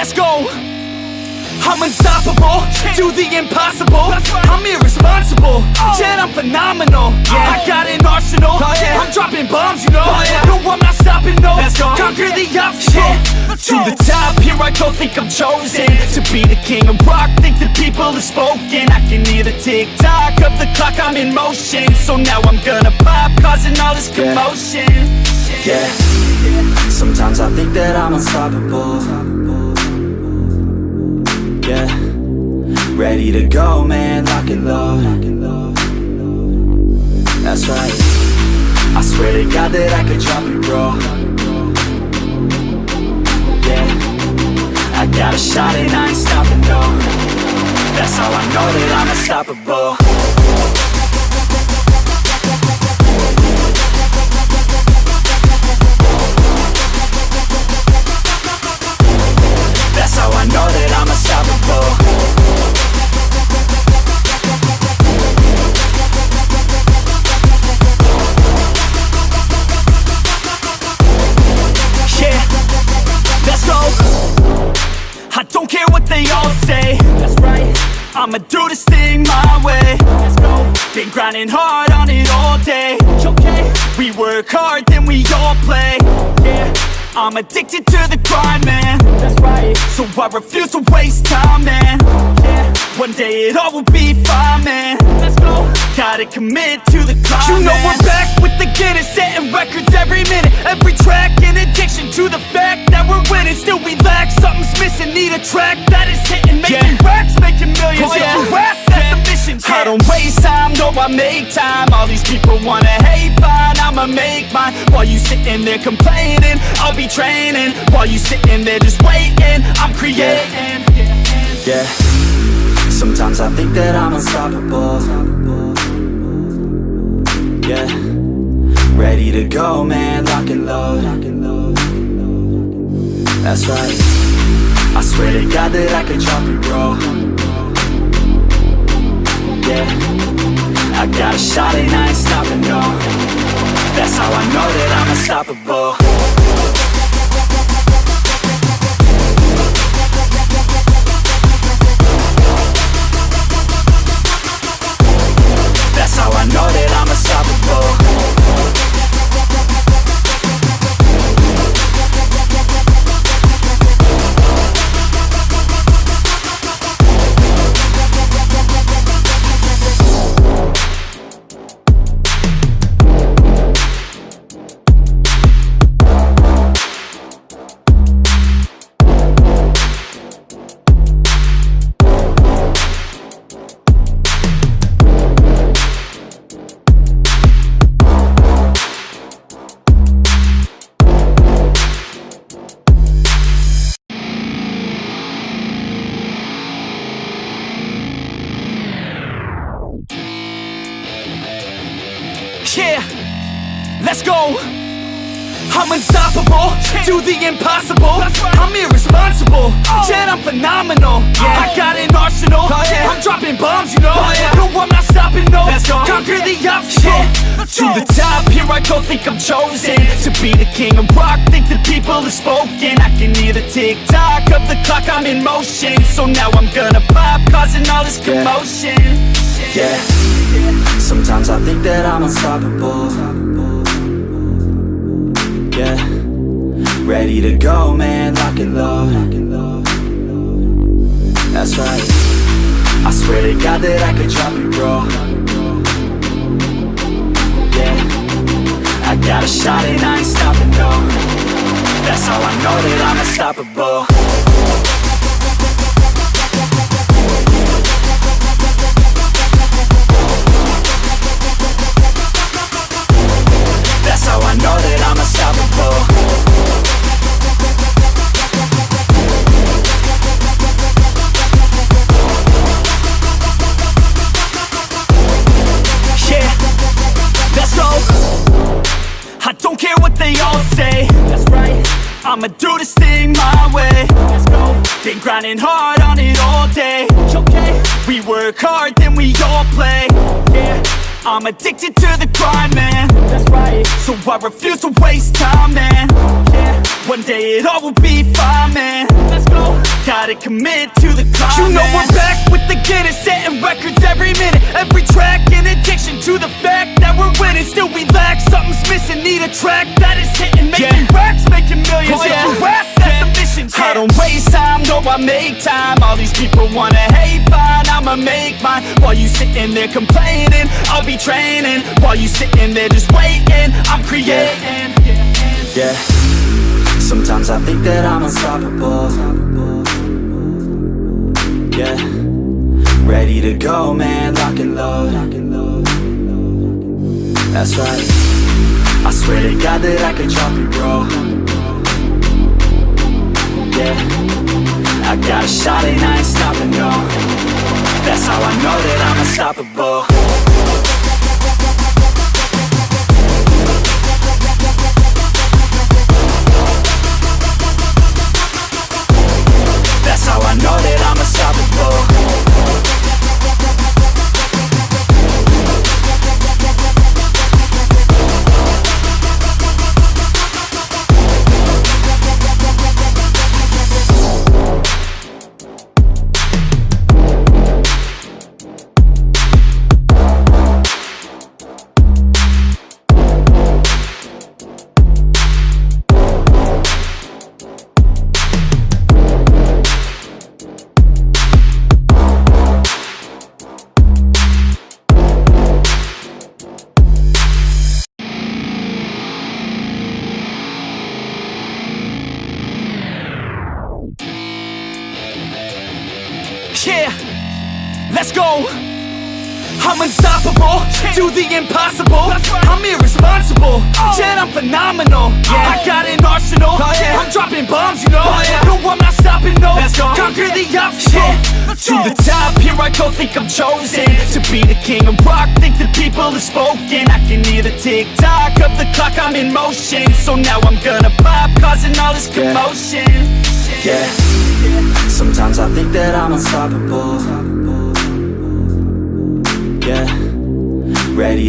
let's go. I'm unstoppable, do the impossible. I'm irresponsible, yet I'm phenomenal. I got an arsenal, I'm dropping bombs, you know. No, I'm not stopping, no. Conquer the obstacle. To the top, here I go, think I'm chosen to be the king of rock, think the people have spoken. I can hear the tick-tock of the clock, I'm in motion. So now I'm gonna pop, causing all this commotion. Yeah, sometimes I think that I'm unstoppable. Yeah, ready to go, man, lock and load. That's right, I swear to God that I could drop it, bro. Yeah, I got a shot and I ain't stopping, no. That's how I know that I'm unstoppable. That's how I know that I'm unstoppable. Yeah, let's go. I don't care what they all say. That's right, I'ma do this thing my way. Let's go. Been grinding hard on it all day. Okay, we work hard, then we all play. Yeah, I'm addicted to the grind, man. That's right, so I refuse to waste time, man. Yeah, one day it all will be fine, man. Let's go. Gotta commit to the climb, you know, man. We're back with the Guinness, setting records every minute, every track. An addiction to the fact that we're winning. Still we lack, something's missing. Need a track that is hitting, making racks, making millions. If you ask, that's the mission. I don't waste time, no, I make time. All these people wanna hate, fine, I'ma make mine. While you sitting there complaining, I'll be training. While you sitting there just waiting, I'm creating. Yeah, sometimes I think that I'm unstoppable. Yeah, ready to go, man, lock and load. That's right, I swear to God that I could drop it, bro. Yeah, I got a shot and I ain't stopping, no. That's how I know that I'm unstoppable. That's how I know that I'm unstoppable. Yeah, let's go. I'm unstoppable, do the impossible. I'm irresponsible, yet I'm phenomenal. I got an arsenal, I'm dropping bombs, you know. No, I'm not stopping, no. Conquer the obstacle. To the top, here I go, think I'm chosen to be the king of rock, think the people have spoken. I can hear the tick-tock of the clock, I'm in motion. So now I'm gonna pop, causing all this commotion. Yeah, sometimes I think that I'm unstoppable. Yeah, ready to go, man, lock and load. That's right, I swear to God that I could drop it, bro. Yeah, I got a shot and I ain't stopping, no. That's how I know that I'm unstoppable. That's how I know that I'm unstoppable. Yeah, let's go. I don't care what they all say. That's right, I'ma do this thing my way. Let's go. Been grinding hard on it all day. Okay, we work hard, then we all play. Yeah, I'm addicted to the grind, man. That's right. So I refuse to waste time, man. Yeah. One day it all will be fine, man. Let's go. Gotta commit to the climb. You know man. we're back with the Guinness, setting records every minute, every track. An addiction to the fact that we're winning. Still we lack, something's missing. Need a track that is hitting, making racks, making millions. If you ask, that's the mission. I don't waste time, no, I make time. All these people wanna hate, fine, I'ma make mine. While you sitting there complaining, I'll be training. While you sitting there just waiting, I'm creating. Yeah, sometimes I think that I'm unstoppable. Yeah, ready to go, man, lock and load. That's right, I swear to God that I could drop you, bro. Yeah, I got a shot and I ain't stopping, no. That's how I know that I'm unstoppable. That's how I know that I'm unstoppable. Yeah, let's go. I'm unstoppable, do the impossible. I'm irresponsible, yet I'm phenomenal. I got an arsenal, I'm dropping bombs, you know. No, I'm not stopping, no. Conquer the obstacle. To the top, here I go, think I'm chosen to be the king of rock, think the people have spoken. I can hear the tick-tock of the clock, I'm in motion. So now I'm gonna pop, causing all this commotion. Yeah, sometimes I think that I'm unstoppable. Yeah, ready